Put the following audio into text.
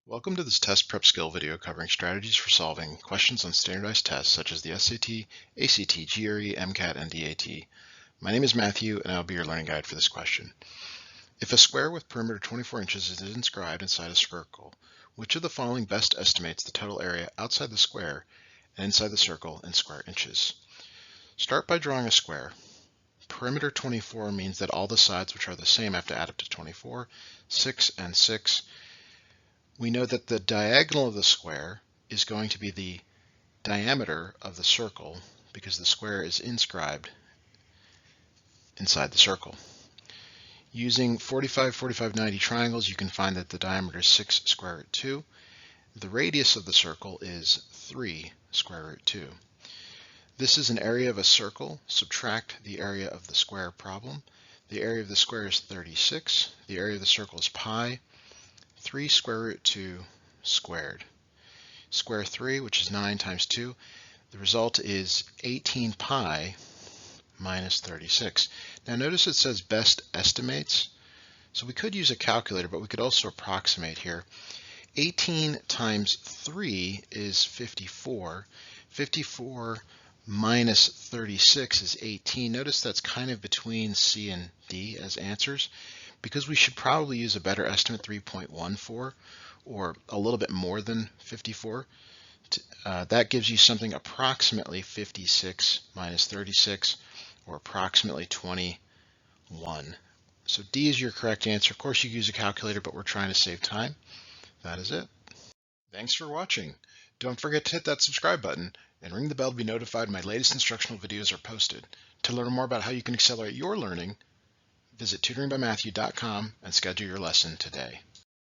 Welcome to this test prep skill video covering strategies for solving questions on standardized tests such as the SAT, ACT, GRE, MCAT, and DAT. My name is Matthew and I'll be your learning guide for this question. If a square with perimeter 24 inches is inscribed inside a circle, which of the following best estimates the total area outside the square and inside the circle in square inches? Start by drawing a square. Perimeter 24 means that all the sides which are the same have to add up to 24, 6 and 6. We know that the diagonal of the square is going to be the diameter of the circle because the square is inscribed inside the circle. Using 45, 45, 90 triangles, you can find that the diameter is 6 square root 2. The radius of the circle is 3 square root 2. This is an area of a circle. Subtract the area of the square problem. The area of the square is 36. The area of the circle is pi. 3 square root 2 squared. Square 3, which is 9 times 2. The result is 18 pi minus 36. Now notice it says best estimates. So we could use a calculator, but we could also approximate here. 18 times 3 is 54. 54 minus 36 is 18. Notice that's kind of between C and D as answers, because we should probably use a better estimate, 3.14, or a little bit more than 54. That gives you something approximately 56 minus 36, or approximately 21. So D is your correct answer. Of course, you can use a calculator, but we're trying to save time. That is it. Thanks for watching. Don't forget to hit that subscribe button and ring the bell to be notified when my latest instructional videos are posted. To learn more about how you can accelerate your learning, visit tutoringbymatthew.com and schedule your lesson today.